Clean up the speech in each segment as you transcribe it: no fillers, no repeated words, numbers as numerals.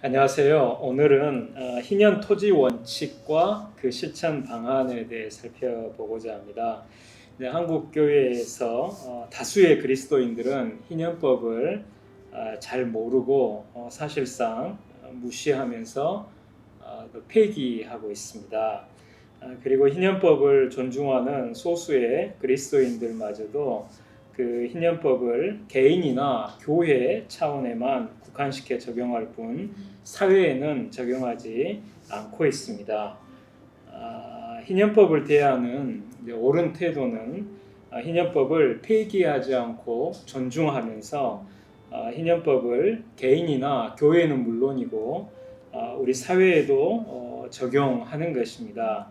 안녕하세요. 오늘은 희년 토지 원칙과 그 실천 방안에 대해 살펴보고자 합니다. 한국 교회에서 다수의 그리스도인들은 희년법을 잘 모르고 사실상 무시하면서 폐기하고 있습니다. 그리고 희년법을 존중하는 소수의 그리스도인들마저도 그 희년법을 개인이나 교회 차원에만 국한시켜 적용할 뿐 사회에는 적용하지 않고 있습니다. 희년법을 대하는 옳은 태도는 희년법을 폐기하지 않고 존중하면서 희년법을 개인이나 교회는 물론이고 우리 사회에도 적용하는 것입니다.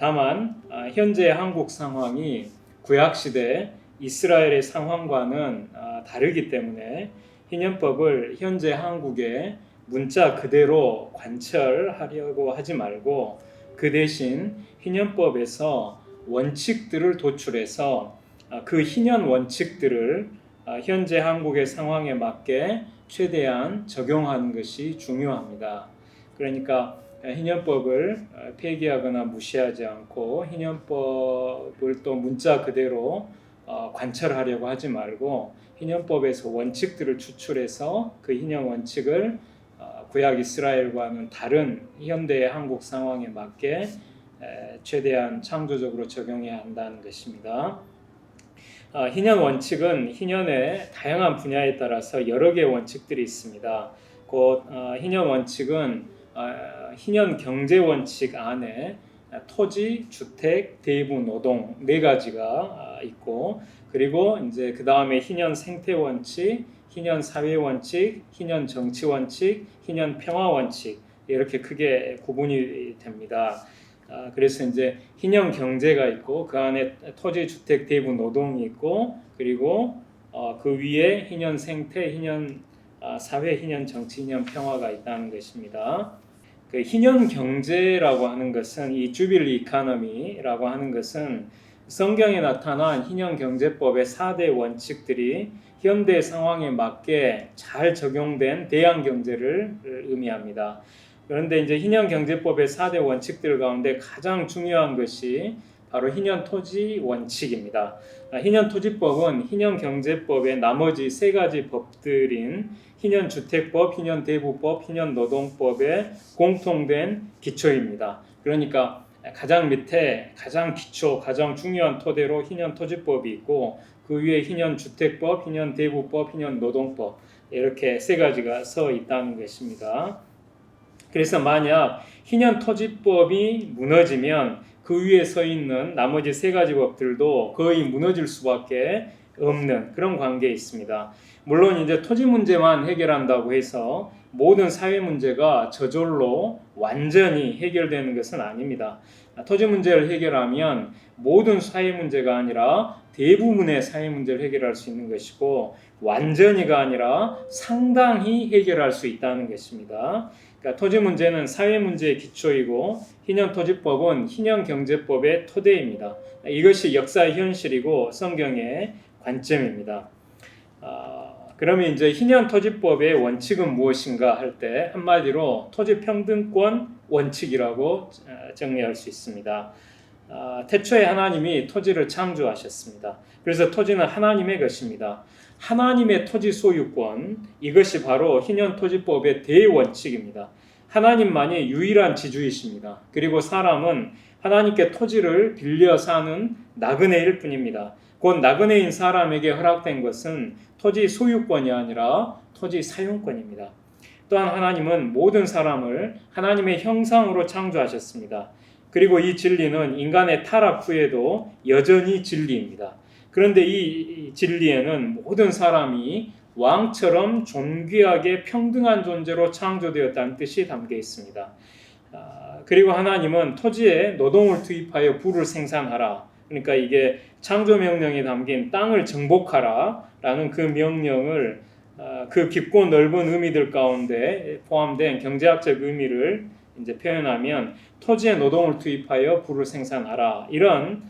다만 현재 한국 상황이 구약시대 이스라엘의 상황과는 다르기 때문에 희년법을 현재 한국에 문자 그대로 관철하려고 하지 말고 그 대신 희년법에서 원칙들을 도출해서 그 희년 원칙들을 현재 한국의 상황에 맞게 최대한 적용하는 것이 중요합니다. 그러니까 희년법을 폐기하거나 무시하지 않고 희년법을 또 문자 그대로 관철하려고 하지 말고 희년법에서 원칙들을 추출해서 그 희년 원칙을 구약 이스라엘과는 다른 현대의 한국 상황에 맞게 최대한 창조적으로 적용해야 한다는 것입니다. 희년 원칙은 희년의 다양한 분야에 따라서 여러 개의 원칙들이 있습니다. 곧 희년 원칙은 희년 경제 원칙 안에 토지, 주택, 대부, 노동 네 가지가 있고 그리고 이제 그 다음에 희년 생태 원칙, 희년 사회 원칙, 희년 정치 원칙, 희년 평화 원칙 이렇게 크게 구분이 됩니다. 그래서 이제 희년 경제가 있고 그 안에 토지, 주택, 대부, 노동이 있고 그리고 그 위에 희년 생태, 희년 사회, 희년 정치, 희년 평화가 있다는 것입니다. 그 희년 경제라고 하는 것은 이 주빌리 이코노미라고 하는 것은 성경에 나타난 희년 경제법의 4대 원칙들이 현대 상황에 맞게 잘 적용된 대양 경제를 의미합니다. 그런데 이제 희년 경제법의 4대 원칙들 가운데 가장 중요한 것이 바로 희년 토지 원칙입니다. 희년 토지법은 희년 경제법의 나머지 세 가지 법들인 희년 주택법, 희년 대부법, 희년 노동법의 공통된 기초입니다. 그러니까 가장 밑에 가장 기초, 가장 중요한 토대로 희년 토지법이 있고 그 위에 희년 주택법, 희년 대부법, 희년 노동법 이렇게 세 가지가 서 있다는 것입니다. 그래서 만약 희년 토지법이 무너지면 그 위에 서 있는 나머지 세 가지 법들도 거의 무너질 수밖에 없는 그런 관계에 있습니다. 물론 이제 토지 문제만 해결한다고 해서 모든 사회 문제가 저절로 완전히 해결되는 것은 아닙니다. 토지 문제를 해결하면 모든 사회 문제가 아니라 대부분의 사회 문제를 해결할 수 있는 것이고 완전히가 아니라 상당히 해결할 수 있다는 것입니다. 그러니까 토지 문제는 사회 문제의 기초이고 희년 토지법은 희년 경제법의 토대입니다. 이것이 역사의 현실이고 성경의 관점입니다. 그러면 이제 희년 토지법의 원칙은 무엇인가 할 때 한마디로 토지 평등권 원칙이라고 정리할 수 있습니다. 태초에 하나님이 토지를 창조하셨습니다. 그래서 토지는 하나님의 것입니다. 하나님의 토지 소유권, 이것이 바로 희년 토지법의 대원칙입니다. 하나님만이 유일한 지주이십니다. 그리고 사람은 하나님께 토지를 빌려 사는 나그네일 뿐입니다. 곧 나그네인 사람에게 허락된 것은 토지 소유권이 아니라 토지 사용권입니다. 또한 하나님은 모든 사람을 하나님의 형상으로 창조하셨습니다. 그리고 이 진리는 인간의 타락 후에도 여전히 진리입니다. 그런데 이 진리에는 모든 사람이 왕처럼 존귀하게 평등한 존재로 창조되었다는 뜻이 담겨 있습니다. 그리고 하나님은 토지에 노동을 투입하여 부를 생산하라. 그러니까 이게 창조 명령에 담긴 땅을 정복하라 라는 그 명령을 그 깊고 넓은 의미들 가운데 포함된 경제학적 의미를 이제 표현하면 토지에 노동을 투입하여 부를 생산하라 이런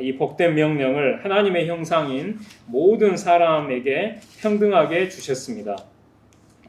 이 복된 명령을 하나님의 형상인 모든 사람에게 평등하게 주셨습니다.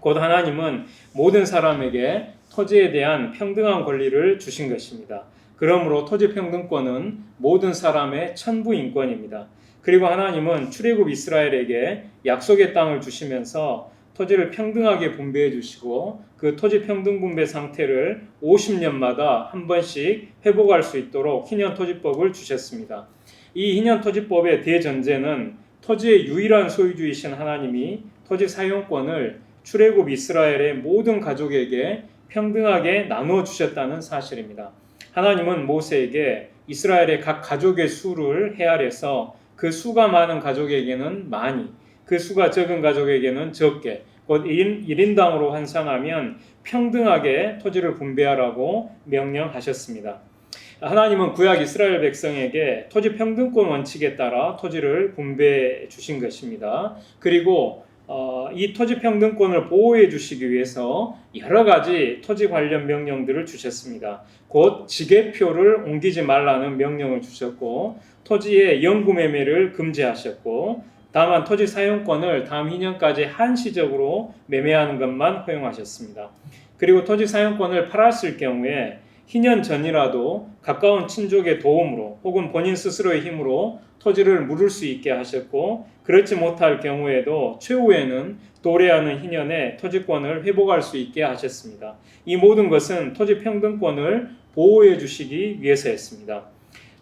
곧 하나님은 모든 사람에게 토지에 대한 평등한 권리를 주신 것입니다. 그러므로 토지 평등권은 모든 사람의 천부 인권입니다. 그리고 하나님은 출애굽 이스라엘에게 약속의 땅을 주시면서 토지를 평등하게 분배해 주시고 그 토지 평등 분배 상태를 50년마다 한 번씩 회복할 수 있도록 희년토지법을 주셨습니다. 이 희년토지법의 대전제는 토지의 유일한 소유주이신 하나님이 토지 사용권을 출애굽 이스라엘의 모든 가족에게 평등하게 나누어 주셨다는 사실입니다. 하나님은 모세에게 이스라엘의 각 가족의 수를 헤아려서 그 수가 많은 가족에게는 많이, 그 수가 적은 가족에게는 적게, 곧 1인당으로 환산하면 평등하게 토지를 분배하라고 명령하셨습니다. 하나님은 구약 이스라엘 백성에게 토지 평등권 원칙에 따라 토지를 분배해 주신 것입니다. 그리고 이 토지 평등권을 보호해 주시기 위해서 여러 가지 토지 관련 명령들을 주셨습니다. 곧 지게표를 옮기지 말라는 명령을 주셨고 토지의 영구 매매를 금지하셨고 다만 토지 사용권을 다음 2년까지 한시적으로 매매하는 것만 허용하셨습니다. 그리고 토지 사용권을 팔았을 경우에 희년 전이라도 가까운 친족의 도움으로 혹은 본인 스스로의 힘으로 토지를 물을 수 있게 하셨고 그렇지 못할 경우에도 최후에는 도래하는 희년에 토지권을 회복할 수 있게 하셨습니다. 이 모든 것은 토지 평등권을 보호해 주시기 위해서였습니다.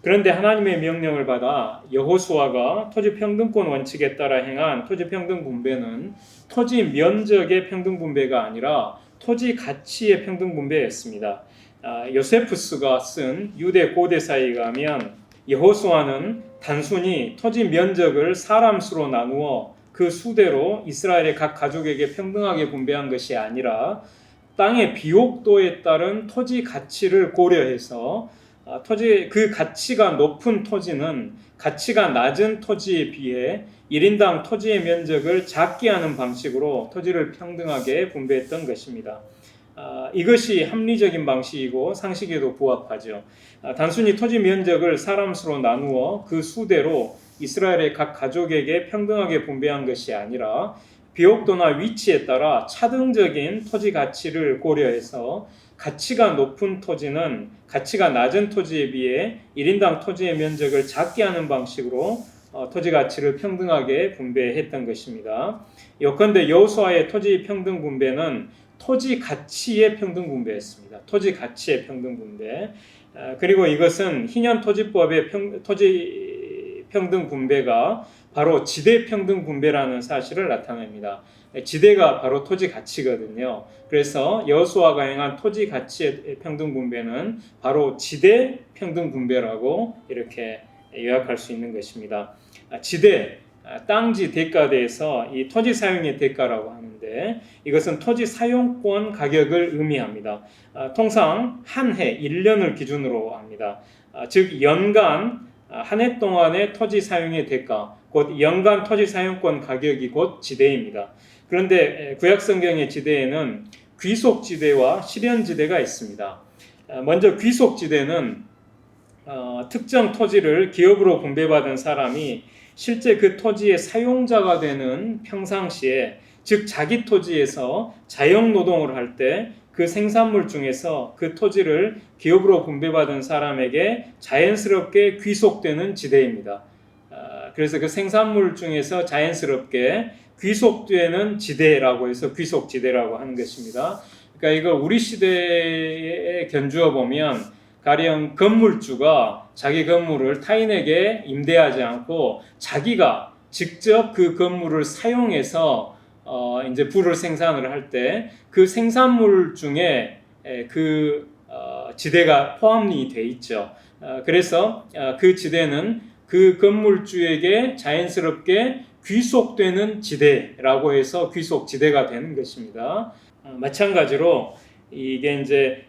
그런데 하나님의 명령을 받아 여호수아가 토지 평등권 원칙에 따라 행한 토지 평등 분배는 토지 면적의 평등 분배가 아니라 토지 가치의 평등 분배였습니다. 요세푸스가 쓴 유대 고대사에 의하면 여호수아는 단순히 토지 면적을 사람 수로 나누어 그 수대로 이스라엘의 각 가족에게 평등하게 분배한 것이 아니라 땅의 비옥도에 따른 토지 가치를 고려해서 토지 그 가치가 높은 토지는 가치가 낮은 토지에 비해 1인당 토지의 면적을 작게 하는 방식으로 토지를 평등하게 분배했던 것입니다. 이것이 합리적인 방식이고 상식에도 부합하죠. 단순히 토지 면적을 사람 수로 나누어 그 수대로 이스라엘의 각 가족에게 평등하게 분배한 것이 아니라 비옥도나 위치에 따라 차등적인 토지 가치를 고려해서 가치가 높은 토지는 가치가 낮은 토지에 비해 1인당 토지의 면적을 작게 하는 방식으로 토지 가치를 평등하게 분배했던 것입니다. 요컨대 여호수아의 토지 평등 분배는 토지 가치의 평등 분배였습니다. 토지 가치의 평등 분배. 그리고 이것은 희년 토지법의 토지 평등 분배가 바로 지대 평등 분배라는 사실을 나타냅니다. 지대가 바로 토지 가치거든요. 그래서 여호수아가 행한 토지 가치의 평등 분배는 바로 지대 평등 분배라고 이렇게 요약할 수 있는 것입니다. 지대, 땅지 대가대에서 이 토지 사용의 대가라고 하는데 이것은 토지 사용권 가격을 의미합니다. 통상 한 해, 1년을 기준으로 합니다. 즉 연간 한 해 동안의 토지 사용의 대가, 곧 연간 토지 사용권 가격이 곧 지대입니다. 그런데 구약 성경의 지대에는 귀속지대와 실현지대가 있습니다. 먼저 귀속지대는 특정 토지를 기업으로 분배받은 사람이 실제 그 토지의 사용자가 되는 평상시에, 즉 자기 토지에서 자영노동을 할 때 그 생산물 중에서 그 토지를 기업으로 분배받은 사람에게 자연스럽게 귀속되는 지대입니다. 그래서 그 생산물 중에서 자연스럽게 귀속되는 지대라고 해서 귀속지대라고 하는 것입니다. 그러니까 이거 우리 시대에 견주어 보면 가령 건물주가 자기 건물을 타인에게 임대하지 않고 자기가 직접 그 건물을 사용해서 이제 부를 생산을 할 때 그 생산물 중에 그 지대가 포함이 돼 있죠. 그래서 그 지대는 그 건물주에게 자연스럽게 귀속되는 지대라고 해서 귀속지대가 되는 것입니다. 마찬가지로 이게 이제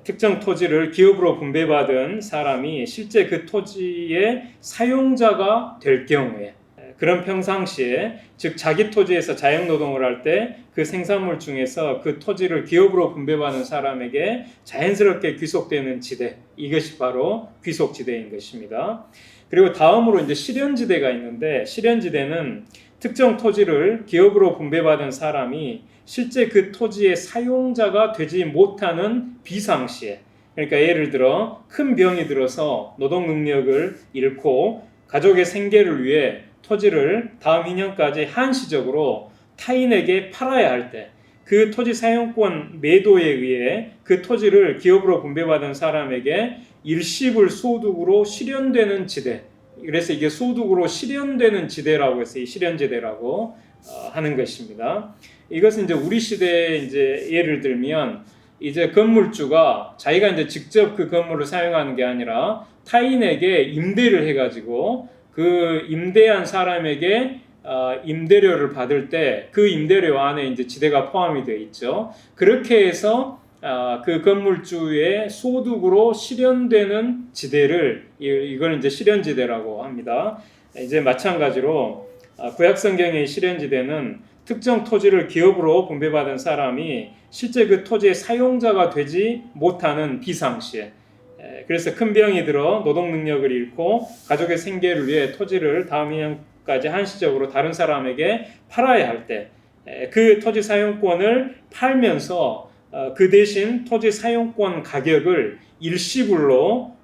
특정 토지를 기업으로 분배받은 사람이 실제 그 토지의 사용자가 될 경우에, 그런 평상시에, 즉 자기 토지에서 자영노동을 할 때 그 생산물 중에서 그 토지를 기업으로 분배받는 사람에게 자연스럽게 귀속되는 지대, 이것이 바로 귀속지대인 것입니다. 그리고 다음으로 이제 실현지대가 있는데, 실현지대는 특정 토지를 기업으로 분배받은 사람이 실제 그 토지의 사용자가 되지 못하는 비상시에, 그러니까 예를 들어 큰 병이 들어서 노동 능력을 잃고 가족의 생계를 위해 토지를 다음 2년까지 한시적으로 타인에게 팔아야 할 때, 그 토지 사용권 매도에 의해 그 토지를 기업으로 분배받은 사람에게 일시불 소득으로 실현되는 지대, 그래서 이게 소득으로 실현되는 지대라고 해서 이 실현지대라고 하는 것입니다. 이것은 이제 우리 시대에 이제 예를 들면 이제 건물주가 자기가 이제 직접 그 건물을 사용하는 게 아니라 타인에게 임대를 해가지고 그 임대한 사람에게 임대료를 받을 때 그 임대료 안에 이제 지대가 포함이 되어 있죠. 그렇게 해서 그 건물주의 소득으로 실현되는 지대를 이걸 이제 실현지대라고 합니다. 이제 마찬가지로 구약 성경의 실현지대는 특정 토지를 기업으로 분배받은 사람이 실제 그 토지의 사용자가 되지 못하는 비상시에, 그래서 큰 병이 들어 노동 능력을 잃고 가족의 생계를 위해 토지를 다음 2년까지 한시적으로 다른 사람에게 팔아야 할 때, 그 토지 사용권을 팔면서 그 대신 토지 사용권 가격을 일시불로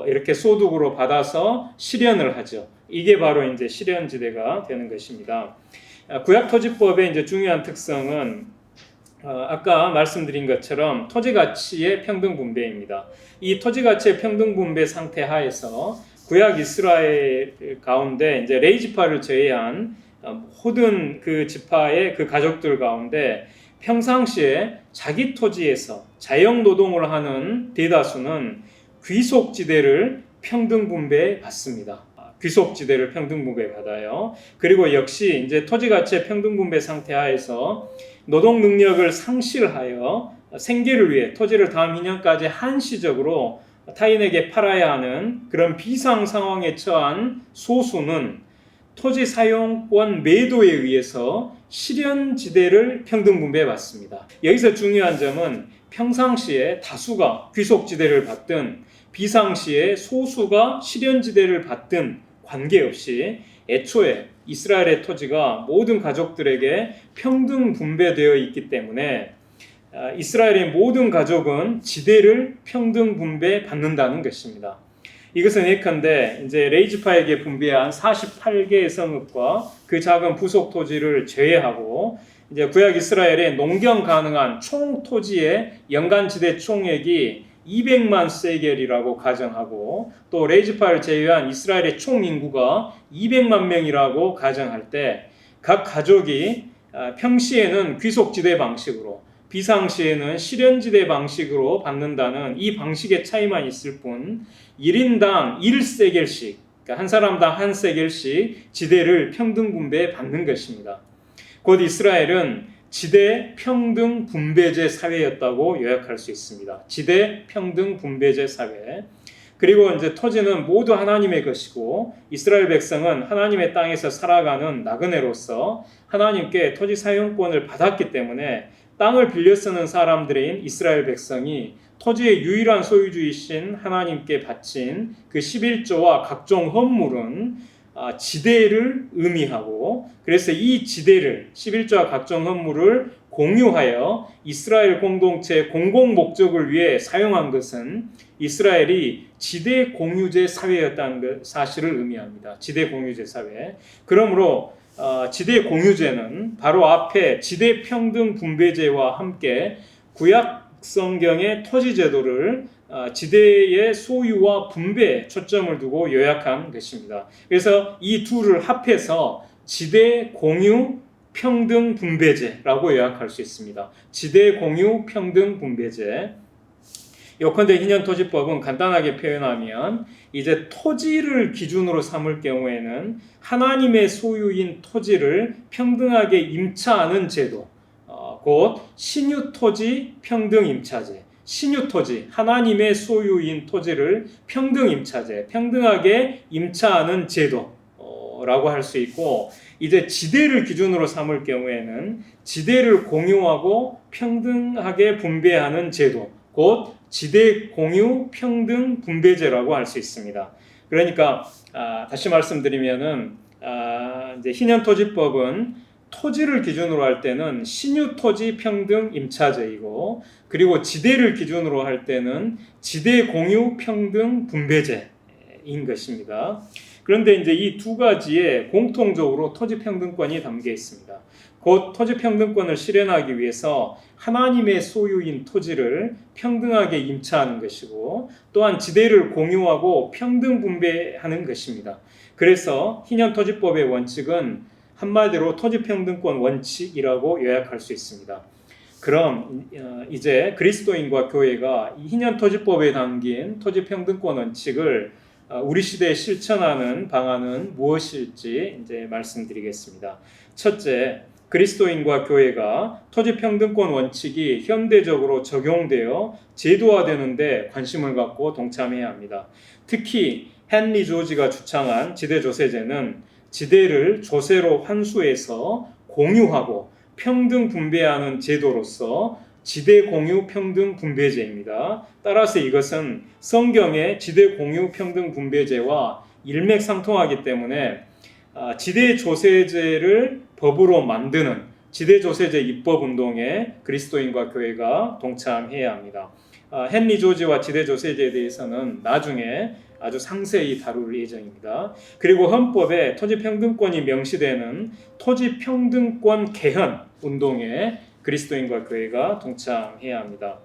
이렇게 소득으로 받아서 실현을 하죠. 이게 바로 이제 실현지대가 되는 것입니다. 구약토지법의 이제 중요한 특성은 아까 말씀드린 것처럼 토지 가치의 평등 분배입니다. 이 토지 가치의 평등 분배 상태 하에서 구약 이스라엘 가운데 이제 레위 지파를 제외한 모든 그 지파의 그 가족들 가운데 평상시에 자기 토지에서 자영 노동을 하는 대다수는 귀속지대를 평등 분배 받습니다. 귀속지대를 평등 분배 받아요. 그리고 역시 이제 토지 가치의 평등 분배 상태 하에서 노동 능력을 상실하여 생계를 위해 토지를 다음 2년까지 한시적으로 타인에게 팔아야 하는 그런 비상 상황에 처한 소수는 토지 사용권 매도에 의해서 실현지대를 평등 분배받습니다. 여기서 중요한 점은 평상시에 다수가 귀속지대를 받든 비상시에 소수가 실현지대를 받든 관계없이 애초에 이스라엘의 토지가 모든 가족들에게 평등 분배되어 있기 때문에 이스라엘의 모든 가족은 지대를 평등 분배받는다는 것입니다. 이것은 예컨대 이제 레위 지파에게 분배한 48개의 성읍과 그 작은 부속 토지를 제외하고 이제 구약 이스라엘의 농경 가능한 총 토지의 연간 지대 총액이 200만 세겔이라고 가정하고 또 레위 지파를 제외한 이스라엘의 총 인구가 200만 명이라고 가정할 때 각 가족이 평시에는 귀속지대 방식으로 비상시에는 실현지대 방식으로 받는다는 이 방식의 차이만 있을 뿐 1인당 1세겔씩, 그러니까 한 사람당 1세겔씩 지대를 평등 분배 받는 것입니다. 곧 이스라엘은 지대 평등 분배제 사회였다고 요약할 수 있습니다. 지대 평등 분배제 사회. 그리고 이제 토지는 모두 하나님의 것이고 이스라엘 백성은 하나님의 땅에서 살아가는 나그네로서 하나님께 토지 사용권을 받았기 때문에 땅을 빌려 쓰는 사람들인 이스라엘 백성이 토지의 유일한 소유주이신 하나님께 바친 그 11조와 각종 헌물은 지대를 의미하고 그래서 이 지대를 11조와 각종 헌물을 공유하여 이스라엘 공동체의 공공 목적을 위해 사용한 것은 이스라엘이 지대 공유제 사회였다는 사실을 의미합니다. 지대 공유제 사회. 그러므로 지대 공유제는 바로 앞에 지대 평등 분배제와 함께 구약 성경의 토지 제도를 지대의 소유와 분배에 초점을 두고 요약한 것입니다. 그래서 이 둘을 합해서 지대 공유 평등 분배제라고 요약할 수 있습니다. 지대 공유 평등 분배제. 요컨대 희년토지법은 간단하게 표현하면 이제 토지를 기준으로 삼을 경우에는 하나님의 소유인 토지를 평등하게 임차하는 제도, 곧 신유토지 평등 임차제, 신유토지, 하나님의 소유인 토지를 평등 임차제, 평등하게 임차하는 제도라고 할 수 있고 이제 지대를 기준으로 삼을 경우에는 지대를 공유하고 평등하게 분배하는 제도, 곧 지대 공유 평등 분배제라고 할 수 있습니다. 그러니까 다시 말씀드리면은 이제 희년토지법은 토지를 기준으로 할 때는 신유토지 평등 임차제이고, 그리고 지대를 기준으로 할 때는 지대 공유 평등 분배제인 것입니다. 그런데 이제 이 두 가지에 공통적으로 토지 평등권이 담겨 있습니다. 곧 토지 평등권을 실현하기 위해서 하나님의 소유인 토지를 평등하게 임차하는 것이고, 또한 지대를 공유하고 평등 분배하는 것입니다. 그래서 희년토지법의 원칙은 한마디로 토지평등권 원칙이라고 요약할 수 있습니다. 그럼 이제 그리스도인과 교회가 이 희년토지법에 담긴 토지평등권 원칙을 우리 시대에 실천하는 방안은 무엇일지 이제 말씀드리겠습니다. 첫째, 그리스도인과 교회가 토지평등권 원칙이 현대적으로 적용되어 제도화되는 데 관심을 갖고 동참해야 합니다. 특히 헨리 조지가 주창한 지대조세제는 지대를 조세로 환수해서 공유하고 평등 분배하는 제도로서 지대 공유 평등 분배제입니다. 따라서 이것은 성경의 지대 공유 평등 분배제와 일맥상통하기 때문에 지대 조세제를 법으로 만드는 지대 조세제 입법 운동에 그리스도인과 교회가 동참해야 합니다. 헨리 조지와 지대 조세제에 대해서는 나중에 아주 상세히 다룰 예정입니다. 그리고 헌법에 토지평등권이 명시되는 토지평등권 개헌 운동에 그리스도인과 교회가 동참해야 합니다.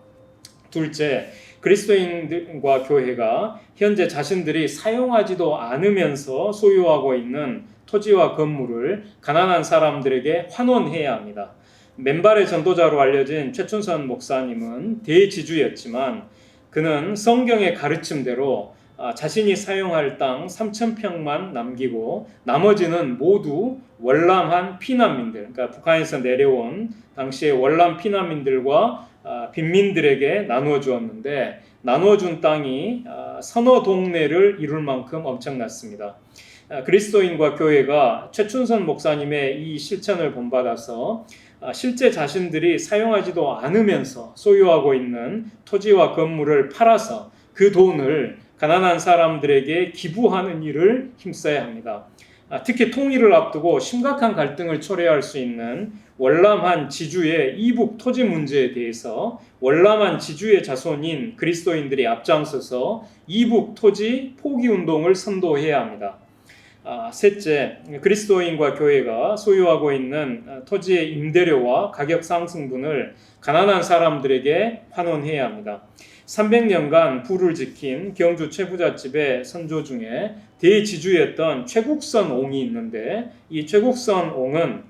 둘째, 그리스도인과 교회가 현재 자신들이 사용하지도 않으면서 소유하고 있는 토지와 건물을 가난한 사람들에게 환원해야 합니다. 맨발의 전도자로 알려진 최춘선 목사님은 대지주였지만 그는 성경의 가르침대로 자신이 사용할 땅 3,000평만 남기고 나머지는 모두 월남한 피난민들, 그러니까 북한에서 내려온 당시의 월남 피난민들과 빈민들에게 나누어 주었는데, 나누어준 땅이 서너 동네를 이룰 만큼 엄청났습니다. 그리스도인과 교회가 최춘선 목사님의 이 실천을 본받아서 실제 자신들이 사용하지도 않으면서 소유하고 있는 토지와 건물을 팔아서 그 돈을 가난한 사람들에게 기부하는 일을 힘써야 합니다. 특히 통일을 앞두고 심각한 갈등을 초래할 수 있는 월남한 지주의 이북 토지 문제에 대해서 월남한 지주의 자손인 그리스도인들이 앞장서서 이북 토지 포기 운동을 선도해야 합니다. 셋째, 그리스도인과 교회가 소유하고 있는 토지의 임대료와 가격 상승분을 가난한 사람들에게 환원해야 합니다. 300년간 부를 지킨 경주 최부잣집의 선조 중에 대지주였던 최국선 옹이 있는데, 이 최국선 옹은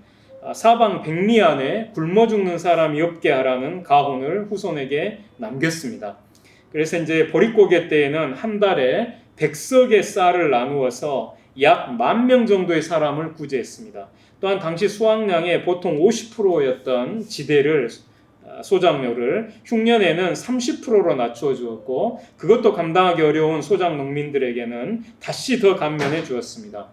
사방 백리 안에 굶어 죽는 사람이 없게 하라는 가훈을 후손에게 남겼습니다. 그래서 이제 보릿고개 때에는 한 달에 100석의 쌀을 나누어서 약 10,000명 정도의 사람을 구제했습니다. 또한 당시 수확량의 보통 50%였던 지대를 소작료를 흉년에는 30%로 낮추어 주었고, 그것도 감당하기 어려운 소작 농민들에게는 다시 더 감면해 주었습니다.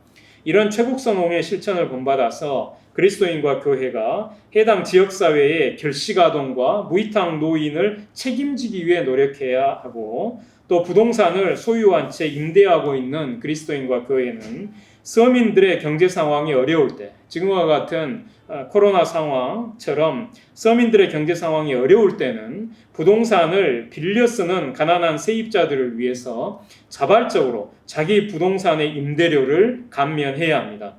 이런 최국선옹의 실천을 본받아서 그리스도인과 교회가 해당 지역사회의 결식아동과 무이탁 노인을 책임지기 위해 노력해야 하고, 또 부동산을 소유한 채 임대하고 있는 그리스도인과 교회는 서민들의 경제 상황이 어려울 때, 지금과 같은 코로나 상황처럼 서민들의 경제 상황이 어려울 때는 부동산을 빌려 쓰는 가난한 세입자들을 위해서 자발적으로 자기 부동산의 임대료를 감면해야 합니다.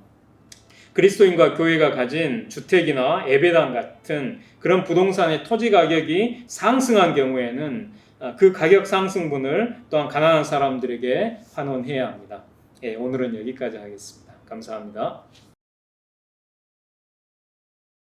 그리스도인과 교회가 가진 주택이나 예배당 같은 그런 부동산의 토지 가격이 상승한 경우에는 그 가격 상승분을 또한 가난한 사람들에게 환원해야 합니다. 오늘은 여기까지 하겠습니다. 감사합니다.